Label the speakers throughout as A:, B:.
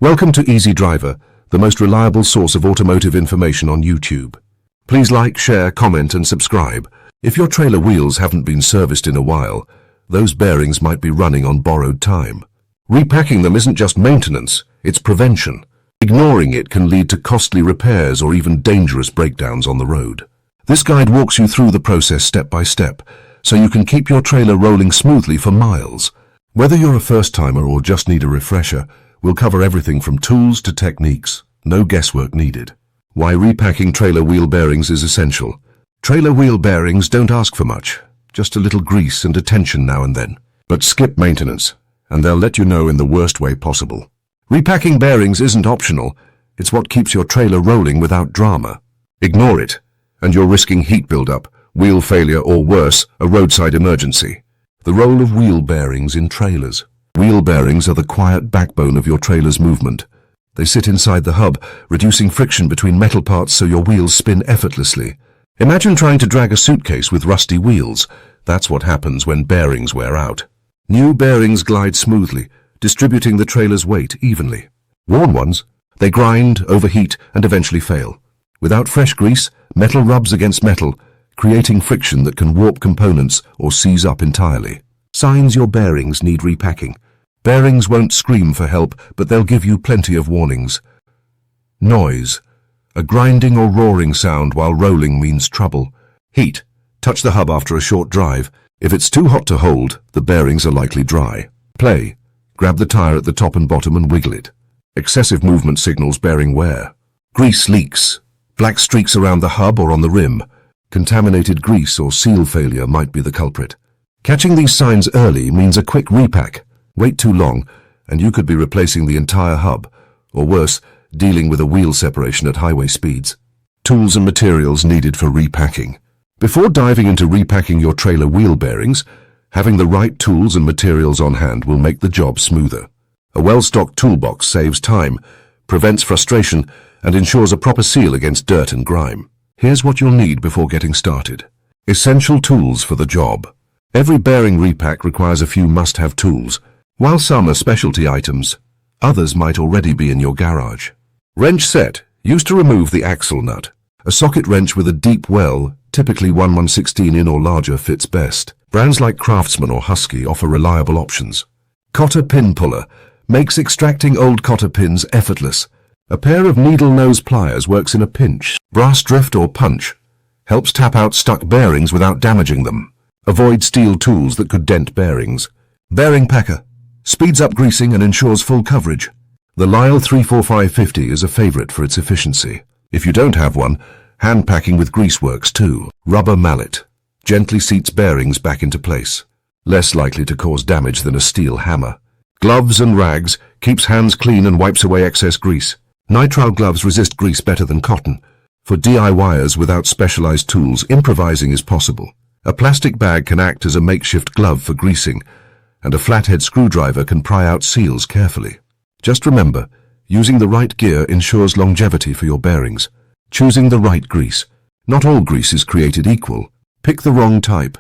A: Welcome to Easy Driver, the most reliable source of automotive information on YouTube. Please like, share, comment and subscribe. If your trailer wheels haven't been serviced in a while, those bearings might be running on borrowed time. Repacking them isn't just maintenance, it's prevention. Ignoring it can lead to costly repairs or even dangerous breakdowns on the road. This guide walks you through the process step by step, so you can keep your trailer rolling smoothly for miles. Whether you're a first-timer or just need a refresher, we'll cover everything from tools to techniques. No guesswork needed. Why repacking trailer wheel bearings is essential. Trailer wheel bearings don't ask for much, just a little grease and attention now and then. But skip maintenance, and they'll let you know in the worst way possible. Repacking bearings isn't optional, it's what keeps your trailer rolling without drama. Ignore it, and you're risking heat buildup, wheel failure or worse, a roadside emergency. The role of wheel bearings in trailers. Wheel bearings are the quiet backbone of your trailer's movement. They sit inside the hub, reducing friction between metal parts so your wheels spin effortlessly. Imagine trying to drag a suitcase with rusty wheels. That's what happens when bearings wear out. New bearings glide smoothly, distributing the trailer's weight evenly. Worn ones, they grind, overheat, and eventually fail. Without fresh grease, metal rubs against metal, creating friction that can warp components or seize up entirely. Signs your bearings need repacking. Bearings won't scream for help, but they'll give you plenty of warnings. Noise. A grinding or roaring sound while rolling means trouble. Heat. Touch the hub after a short drive. If it's too hot to hold, the bearings are likely dry. Play. Grab the tire at the top and bottom and wiggle it. Excessive movement signals bearing wear. Grease leaks. Black streaks around the hub or on the rim. Contaminated grease or seal failure might be the culprit. Catching these signs early means a quick repack. Wait too long, and you could be replacing the entire hub, or worse, dealing with a wheel separation at highway speeds. Tools and materials needed for repacking. Before diving into repacking your trailer wheel bearings, having the right tools and materials on hand will make the job smoother. A well-stocked toolbox saves time, prevents frustration, and ensures a proper seal against dirt and grime. Here's what you'll need before getting started. Essential tools for the job. Every bearing repack requires a few must-have tools. While some are specialty items, others might already be in your garage. Wrench set, used to remove the axle nut. A socket wrench with a deep well, typically 1/116 in or larger, fits best. Brands like Craftsman or Husky offer reliable options. Cotter pin puller makes extracting old cotter pins effortless. A pair of needle nose pliers works in a pinch. Brass drift or punch helps tap out stuck bearings without damaging them. Avoid steel tools that could dent bearings. Bearing packer speeds up greasing and ensures full coverage. The Lyle 34550 is a favorite for its efficiency. If you don't have one, hand packing with grease works too. Rubber mallet gently seats bearings back into place. Less likely to cause damage than a steel hammer. Gloves and rags keeps hands clean and wipes away excess grease. Nitrile gloves resist grease better than cotton. For DIYers without specialized tools, improvising is possible. A plastic bag can act as a makeshift glove for greasing, and a flathead screwdriver can pry out seals carefully. Just remember, using the right gear ensures longevity for your bearings. Choosing the right grease. Not all grease is created equal. Pick the wrong type,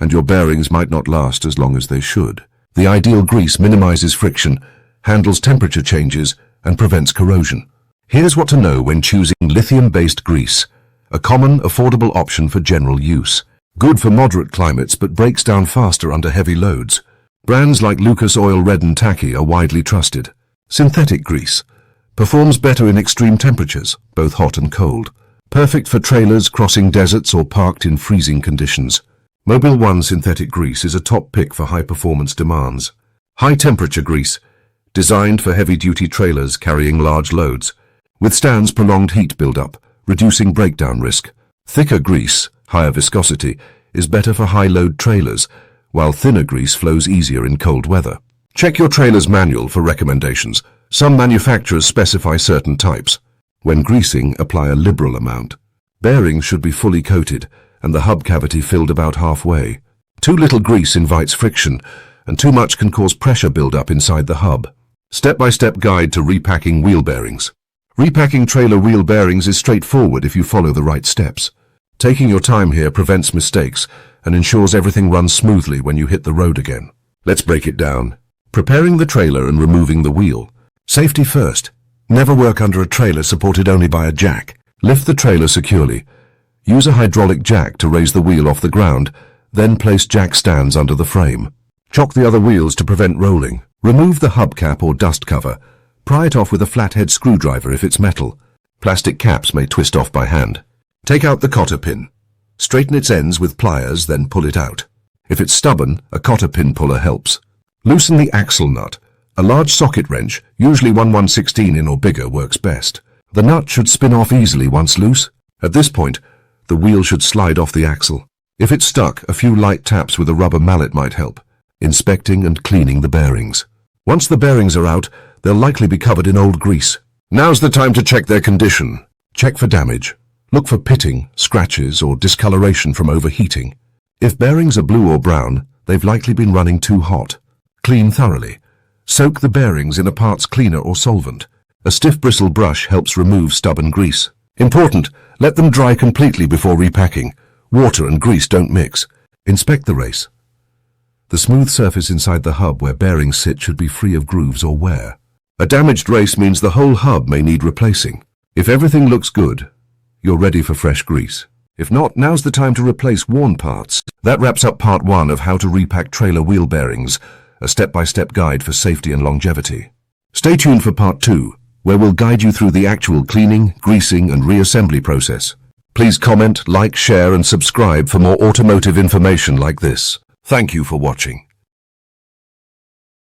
A: and your bearings might not last as long as they should. The ideal grease minimizes friction, handles temperature changes, and prevents corrosion. Here's what to know when choosing lithium-based grease, a common, affordable option for general use. Good for moderate climates but breaks down faster under heavy loads. Brands like Lucas Oil Red and Tacky are widely trusted. Synthetic grease performs better in extreme temperatures, both hot and cold. Perfect for trailers crossing deserts or parked in freezing conditions. Mobil 1 synthetic grease is a top pick for high-performance demands. High-temperature grease, designed for heavy-duty trailers carrying large loads, withstands prolonged heat buildup, reducing breakdown risk. Thicker grease, higher viscosity, is better for high-load trailers, while thinner grease flows easier in cold weather. Check your trailer's manual for recommendations. Some manufacturers specify certain types. When greasing, apply a liberal amount. Bearings should be fully coated, and the hub cavity filled about halfway. Too little grease invites friction, and too much can cause pressure buildup inside the hub. Step-by-step guide to repacking wheel bearings. Repacking trailer wheel bearings is straightforward if you follow the right steps. Taking your time here prevents mistakes and ensures everything runs smoothly when you hit the road again. Let's break it down. Preparing the trailer and removing the wheel. Safety first. Never work under a trailer supported only by a jack. Lift the trailer securely. Use a hydraulic jack to raise the wheel off the ground, then place jack stands under the frame. Chock the other wheels to prevent rolling. Remove the hubcap or dust cover. Pry it off with a flathead screwdriver if it's metal. Plastic caps may twist off by hand. Take out the cotter pin. Straighten its ends with pliers, then pull it out. If it's stubborn, a cotter pin puller helps. Loosen the axle nut. A large socket wrench, usually 1/116 in or bigger, works best. The nut should spin off easily once loose. At this point, the wheel should slide off the axle. If it's stuck, a few light taps with a rubber mallet might help. Inspecting and cleaning the bearings. Once the bearings are out, they'll likely be covered in old grease. Now's the time to check their condition. Check for damage. Look for pitting, scratches, or discoloration from overheating. If bearings are blue or brown, they've likely been running too hot. Clean thoroughly. Soak the bearings in a parts cleaner or solvent. A stiff bristle brush helps remove stubborn grease. Important, let them dry completely before repacking. Water and grease don't mix. Inspect the race. The smooth surface inside the hub where bearings sit should be free of grooves or wear. A damaged race means the whole hub may need replacing. If everything looks good, you're ready for fresh grease. If not, now's the time to replace worn parts. That wraps up part 1 of how to repack trailer wheel bearings, a step-by-step guide for safety and longevity. Stay tuned for part 2, where we'll guide you through the actual cleaning, greasing, and reassembly process. Please comment, like, share, and subscribe for more automotive information like this. Thank you for watching.